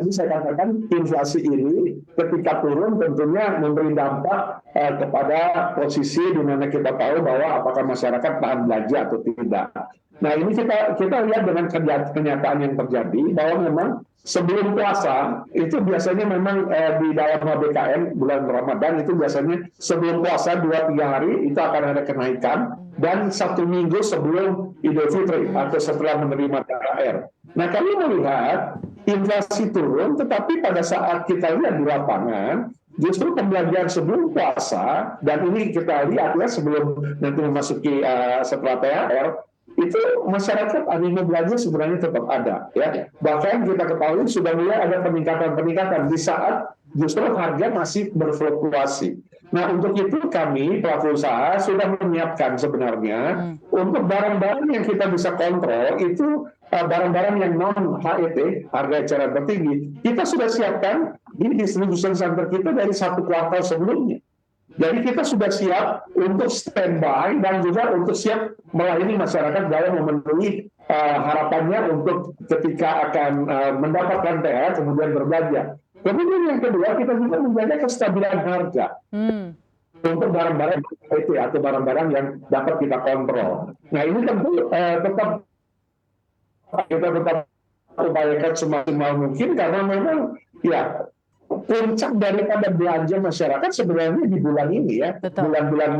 tadi saya katakan inflasi ini ketika turun tentunya memberi dampak kepada posisi di mana kita tahu bahwa apakah masyarakat tahan belanja atau tidak. Nah ini kita lihat dengan kenyataan yang terjadi bahwa memang sebelum puasa itu biasanya memang di dalam HBKN bulan Ramadan itu biasanya sebelum puasa 2-3 hari itu akan ada kenaikan dan 1 minggu sebelum Idul Fitri atau setelah menerima THR. Nah kami melihat inflasi turun, tetapi pada saat kita lihat di lapangan justru pembelanjaan sebelum puasa dan ini kita lihat ya sebelum nanti memasuki setelah THR itu masyarakat animo belanja sebenarnya tetap ada ya. Bahkan kita ketahui sudah mulai ada peningkatan di saat justru harga masih berfluktuasi. Nah untuk itu kami pelaku usaha sudah menyiapkan sebenarnya untuk barang-barang yang kita bisa kontrol itu barang-barang yang non HET harga eceran tertinggi kita sudah siapkan di distribution center kita dari 1 kuartal sebelumnya. Jadi kita sudah siap untuk standby dan juga untuk siap melayani masyarakat dalam memenuhi harapannya untuk ketika akan mendapatkan THR kemudian berbelanja. Kemudian yang kedua kita juga menjaga kestabilan harga untuk barang-barang itu atau barang-barang yang dapat kita kontrol. Nah ini tentu kita tetap upayakan semaksimal mungkin karena memang ya puncak daripada belanja masyarakat sebenarnya di bulan ini ya, bulan-bulan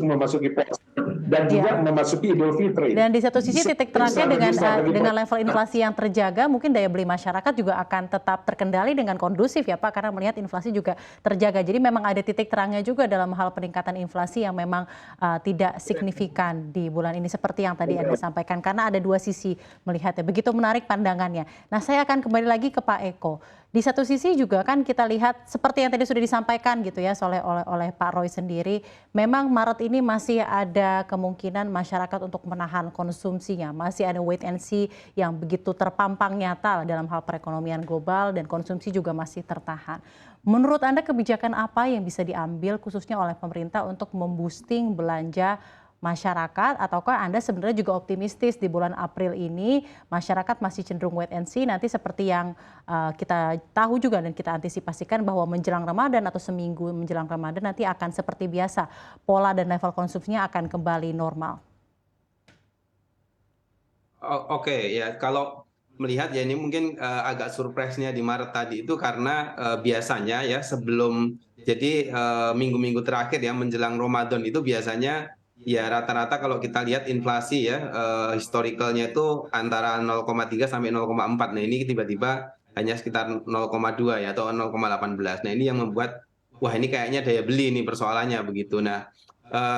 memasuki puasa dan juga memasuki Idul Fitri. Dan di satu sisi titik terangnya dengan level inflasi yang terjaga, mungkin daya beli masyarakat juga akan tetap terkendali dengan kondusif ya Pak, karena melihat inflasi juga terjaga. Jadi memang ada titik terangnya juga dalam hal peningkatan inflasi yang memang tidak signifikan di bulan ini seperti yang tadi Anda sampaikan, karena ada dua sisi melihatnya. Begitu menarik pandangannya. Nah saya akan kembali lagi ke Pak Eko. Di satu sisi juga kan kita lihat seperti yang tadi sudah disampaikan gitu ya oleh Pak Roy sendiri, memang Maret ini masih ada kemungkinan masyarakat untuk menahan konsumsinya, masih ada wait and see yang begitu terpampang nyata dalam hal perekonomian global dan konsumsi juga masih tertahan. Menurut Anda kebijakan apa yang bisa diambil khususnya oleh pemerintah untuk memboosting belanja masyarakat, ataukah Anda sebenarnya juga optimistis di bulan April ini masyarakat masih cenderung wait and see, nanti seperti yang kita tahu juga dan kita antisipasikan bahwa menjelang Ramadan atau seminggu menjelang Ramadan nanti akan seperti biasa, pola dan level konsumsinya akan kembali normal? Oke ya, kalau melihat ya ini mungkin agak surprise-nya di Maret tadi itu karena biasanya ya sebelum jadi minggu-minggu terakhir ya menjelang Ramadan itu biasanya ya rata-rata kalau kita lihat inflasi ya historicalnya itu antara 0,3 sampai 0,4. Nah ini tiba-tiba hanya sekitar 0,2 ya atau 0,18. Nah ini yang membuat wah ini kayaknya daya beli ini persoalannya begitu. Nah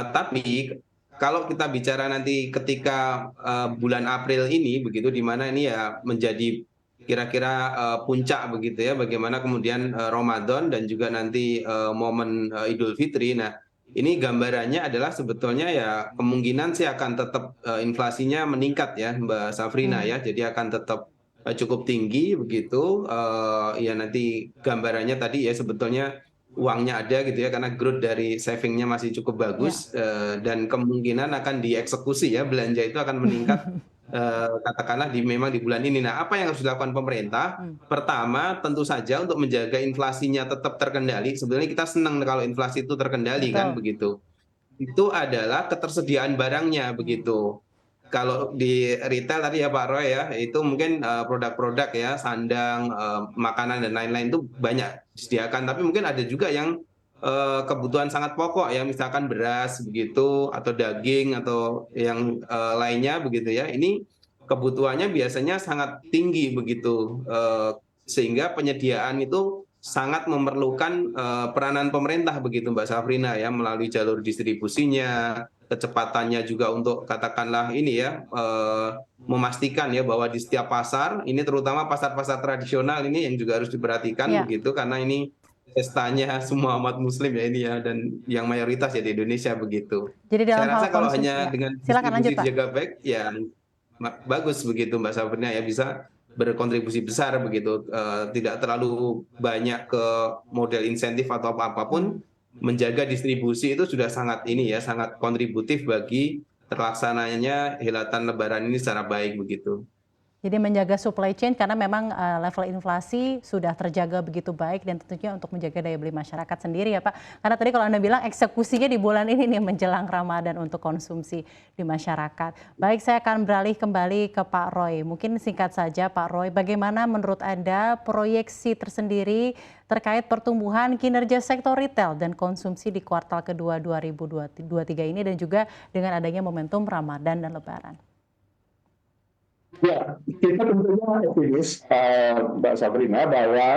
tapi kalau kita bicara nanti ketika bulan April ini begitu di mana ini ya menjadi kira-kira puncak begitu ya bagaimana kemudian Ramadan dan juga nanti momen Idul Fitri. Nah ini gambarannya adalah sebetulnya ya kemungkinan sih akan tetap inflasinya meningkat ya Mbak Safrina ya, jadi akan tetap cukup tinggi begitu. Ya nanti gambarannya tadi ya sebetulnya uangnya ada gitu ya karena growth dari savingnya masih cukup bagus dan kemungkinan akan dieksekusi ya belanja itu akan meningkat. Katakanlah memang di bulan ini. Nah, apa yang harus dilakukan pemerintah? Pertama, tentu saja untuk menjaga inflasinya tetap terkendali. Sebenarnya kita senang kalau inflasi itu terkendali kan begitu. Itu adalah ketersediaan barangnya begitu. Kalau di retail tadi ya Pak Roy ya, itu mungkin produk-produk ya, sandang, makanan dan lain-lain itu banyak disediakan. Tapi mungkin ada juga yang kebutuhan sangat pokok ya, misalkan beras begitu atau daging atau yang lainnya begitu ya. Ini kebutuhannya biasanya sangat tinggi begitu, sehingga penyediaan itu sangat memerlukan peranan pemerintah begitu Mbak Safrina ya, melalui jalur distribusinya, kecepatannya juga untuk katakanlah ini ya memastikan ya bahwa di setiap pasar ini terutama pasar-pasar tradisional ini yang juga harus diperhatikan begitu karena ini pestanya semua umat muslim ya ini ya dan yang mayoritas ya di Indonesia begitu. Jadi dalam Saya rasa kalau konsumsi, hanya dengan silakan lanjut, distribusi Pak. dijaga baik ya bagus begitu Mbak Safrina ya, bisa berkontribusi besar begitu, tidak terlalu banyak ke model insentif atau apapun, menjaga distribusi itu sudah sangat ini ya sangat kontributif bagi terlaksananya hilatan Lebaran ini secara baik begitu. Jadi menjaga supply chain karena memang level inflasi sudah terjaga begitu baik dan tentunya untuk menjaga daya beli masyarakat sendiri ya Pak. Karena tadi kalau Anda bilang eksekusinya di bulan ini nih menjelang Ramadan untuk konsumsi di masyarakat. Baik, saya akan beralih kembali ke Pak Roy. Mungkin singkat saja Pak Roy, bagaimana menurut Anda proyeksi tersendiri terkait pertumbuhan kinerja sektor retail dan konsumsi di kuartal kedua 2023 ini dan juga dengan adanya momentum Ramadan dan Lebaran? Ya, kita tentunya optimis, Mbak Sabrina, bahwa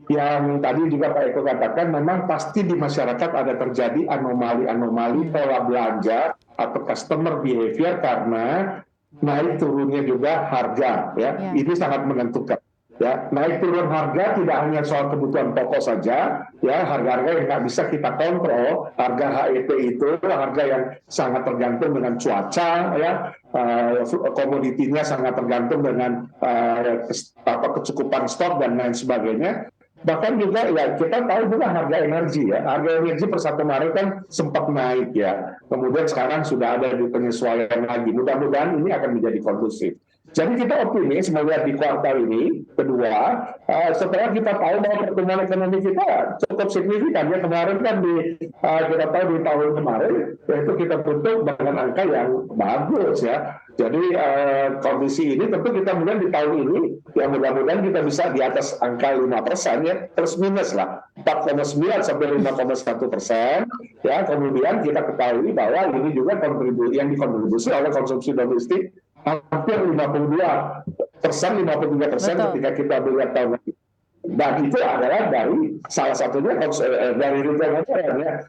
yang tadi juga Pak Eko katakan, memang pasti di masyarakat ada terjadi anomali-anomali pola belanja atau customer behavior karena naik turunnya juga harga. Ya, ini sangat menentukan. Ya, naik turun harga tidak hanya soal kebutuhan pokok saja, ya harga-harga yang nggak bisa kita kontrol, harga HET itu harga yang sangat tergantung dengan cuaca, ya komoditinya sangat tergantung dengan kecukupan stok dan lain sebagainya. Bahkan juga ya kita tahu juga harga energi ya, harga energi per 1 Maret kan sempat naik ya, kemudian sekarang sudah ada di penyesuaian lagi. Mudah-mudahan ini akan menjadi kondusif. Jadi kita optimis melihat di kuartal ini kedua, setelah kita tahu bahwa pertumbuhan ekonomi kita cukup signifikan ya, kemarin kan kita tahu di tahun kemarin yaitu kita tutup dengan angka yang bagus ya. Jadi kondisi ini tentu kita melihat di tahun ini ya mudah-mudahan kita bisa di atas angka 5% ya, plus minus lah 4,9 sampai 5,1% ya. Kemudian kita ketahui bahwa ini juga yang dikontribusi oleh konsumsi domestik hampir 52%, 53% ketika kita melihat tahun ini. Dan itu adalah dari salah satunya dari retail modern ya.